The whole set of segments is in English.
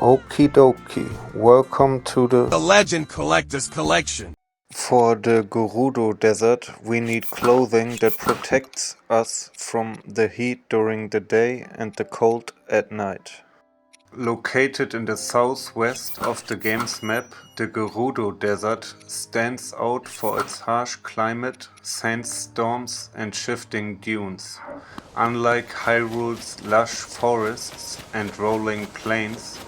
Okie dokie, welcome to The Legend Collector's Collection. For the Gerudo Desert, we need clothing that protects us from the heat during the day and the cold at night. Located in the southwest of the game's map, the Gerudo Desert stands out for its harsh climate, sandstorms, and shifting dunes. Unlike Hyrule's lush forests and rolling plains,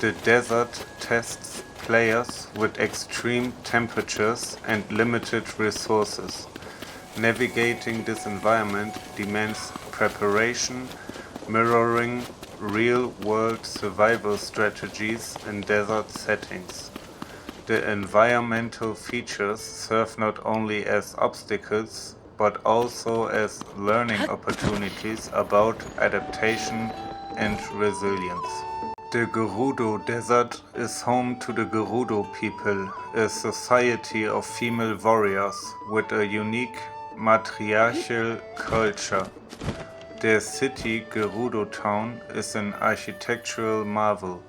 the desert tests players with extreme temperatures and limited resources. Navigating this environment demands preparation, mirroring real-world survival strategies in desert settings. The environmental features serve not only as obstacles, but also as learning opportunities about adaptation and resilience. The Gerudo Desert is home to the Gerudo people, a society of female warriors with a unique matriarchal culture. Their city, Gerudo Town, is an architectural marvel,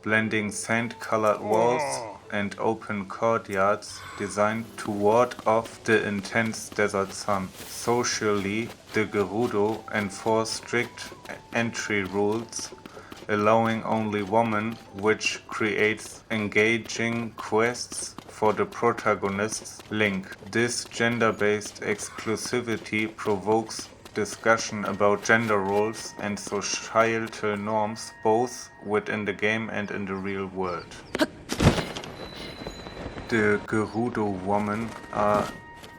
blending sand-colored walls and open courtyards designed to ward off the intense desert sun. Socially, the Gerudo enforce strict entry rules, allowing only women, which creates engaging quests for the protagonist's Link. This gender-based exclusivity provokes discussion about gender roles and societal norms both within the game and in the real world. The Gerudo women are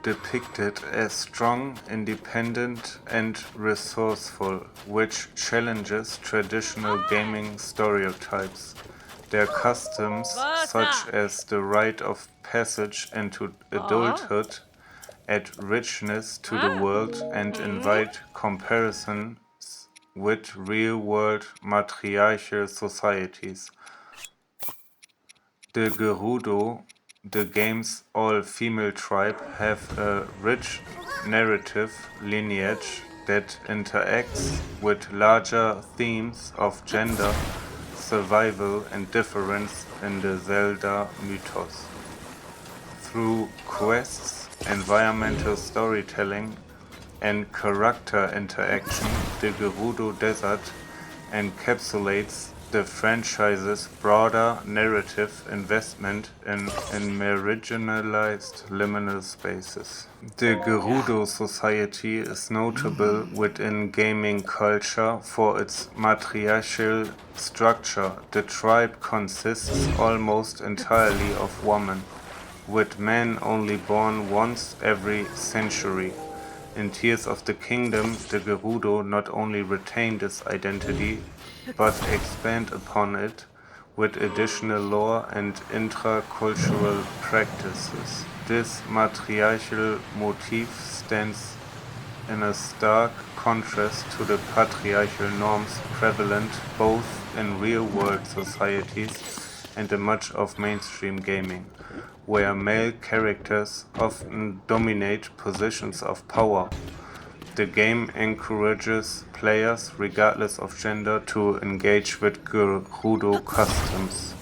depicted as strong, independent, and resourceful, which challenges traditional gaming stereotypes. Their customs, such as the rite of passage into adulthood, add richness to the world and invite comparisons with real-world matriarchal societies. The Gerudo, the game's all-female tribe, have a rich narrative lineage that interacts with larger themes of gender, survival, and difference in the Zelda mythos. Through quests, environmental storytelling, and character interaction, the Gerudo Desert encapsulates the franchise's broader narrative investment in marginalized liminal spaces. The Gerudo Society is notable within gaming culture for its matriarchal structure. The tribe consists almost entirely of women, with men only born once every century. In Tears of the Kingdom, the Gerudo not only retain this identity, but expand upon it with additional lore and intra-cultural practices. This matriarchal motif stands in a stark contrast to the patriarchal norms prevalent both in real-world societies and in much of mainstream gaming, where male characters often dominate positions of power. The game encourages players, regardless of gender, to engage with Gerudo customs.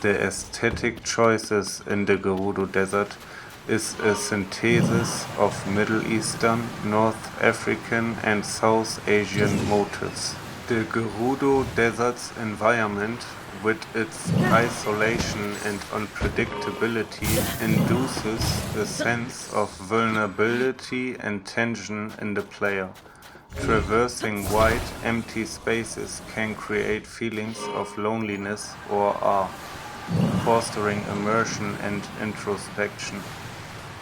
The aesthetic choices in the Gerudo Desert is a synthesis of Middle Eastern, North African and South Asian motifs. The Gerudo Desert's environment, with its isolation and unpredictability, induces a sense of vulnerability and tension in the player. Traversing wide, empty spaces can create feelings of loneliness or awe, fostering immersion and introspection.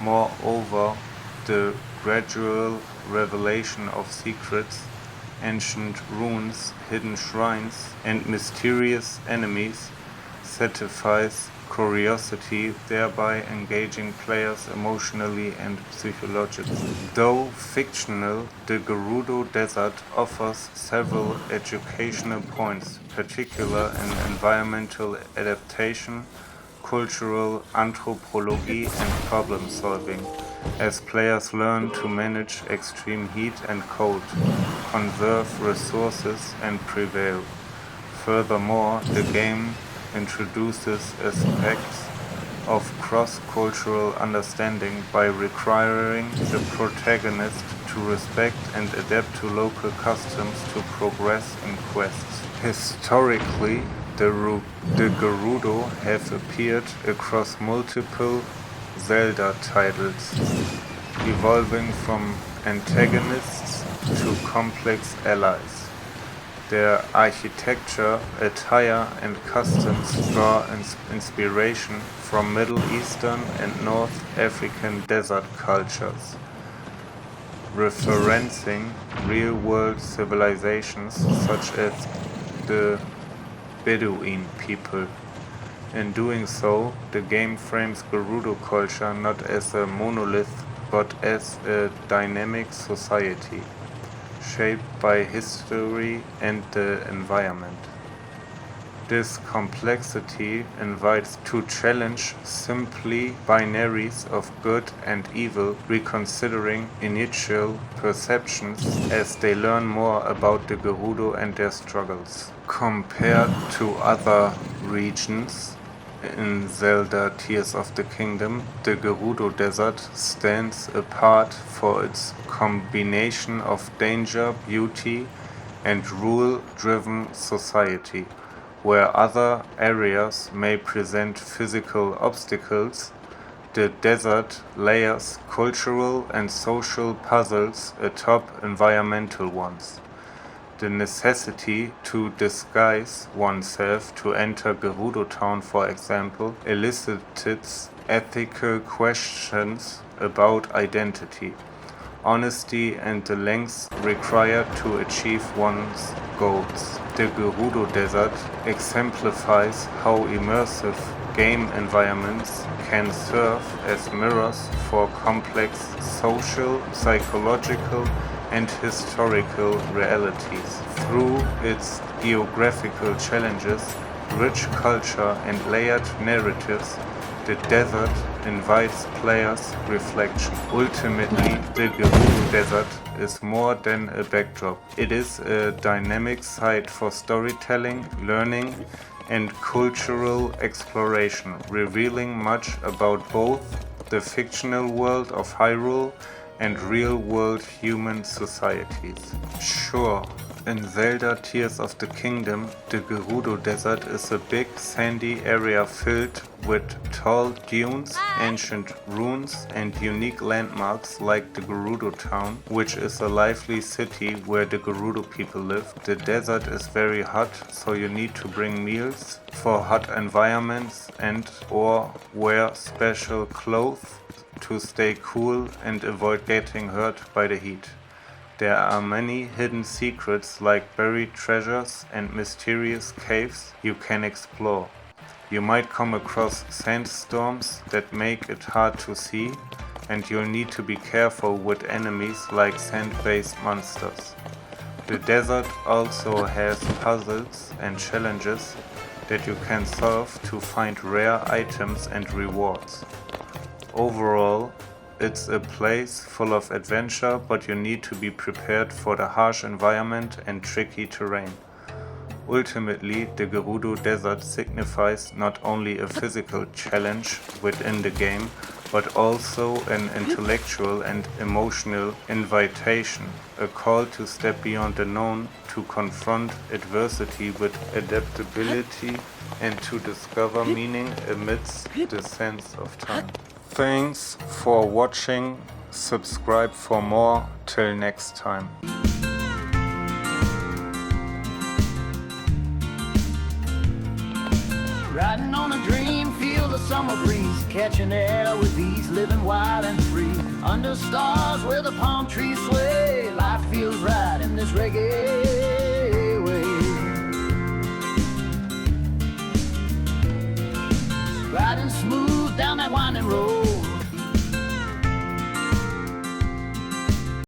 Moreover, the gradual revelation of secrets, ancient ruins, hidden shrines, and mysterious enemies satisfies curiosity, thereby engaging players emotionally and psychologically. Though fictional, the Gerudo Desert offers several educational points, particularly in environmental adaptation, cultural anthropology, and problem solving, as players learn to manage extreme heat and cold, conserve resources, and prevail. Furthermore, the game introduces aspects of cross-cultural understanding by requiring the protagonist to respect and adapt to local customs to progress in quests. Historically, the Gerudo have appeared across multiple Zelda titles, evolving from antagonists to complex allies. Their architecture, attire, and customs draw inspiration from Middle Eastern and North African desert cultures, referencing real-world civilizations such as the Bedouin people. In doing so, the game frames Gerudo culture not as a monolith but as a dynamic society, shaped by history and the environment. This complexity invites to challenge simply binaries of good and evil, reconsidering initial perceptions as they learn more about the Gerudo and their struggles. Compared to other regions in Zelda Tears of the Kingdom, the Gerudo Desert stands apart for its combination of danger, beauty, and rule-driven society. Where other areas may present physical obstacles, the desert layers cultural and social puzzles atop environmental ones. The necessity to disguise oneself to enter Gerudo Town, for example, elicits ethical questions about identity, honesty, and the lengths required to achieve one's goals. The Gerudo Desert exemplifies how immersive game environments can serve as mirrors for complex social, psychological, and historical realities. Through its geographical challenges, rich culture, and layered narratives, the desert invites players' reflection. Ultimately, the Gerudo Desert is more than a backdrop. It is a dynamic site for storytelling, learning, and cultural exploration, revealing much about both the fictional world of Hyrule and real-world human societies. Sure, in Zelda Tears of the Kingdom, the Gerudo Desert is a big sandy area filled with tall dunes, ancient ruins, and unique landmarks like the Gerudo Town, which is a lively city where the Gerudo people live. The desert is very hot, so you need to bring meals for hot environments and or wear special clothes to stay cool and avoid getting hurt by the heat. There are many hidden secrets like buried treasures and mysterious caves you can explore. You might come across sandstorms that make it hard to see, and you'll need to be careful with enemies like sand-based monsters. The desert also has puzzles and challenges that you can solve to find rare items and rewards. Overall, it's a place full of adventure, but you need to be prepared for the harsh environment and tricky terrain. Ultimately, the Gerudo Desert signifies not only a physical challenge within the game, but also an intellectual and emotional invitation, a call to step beyond the known, to confront adversity with adaptability, and to discover meaning amidst the sense of time. Thanks for watching, subscribe for more, till next time. Riding on a dream, feel the summer breeze, catching air with ease, living wild and free. Under stars where the palm trees sway, life feels right in this reggae.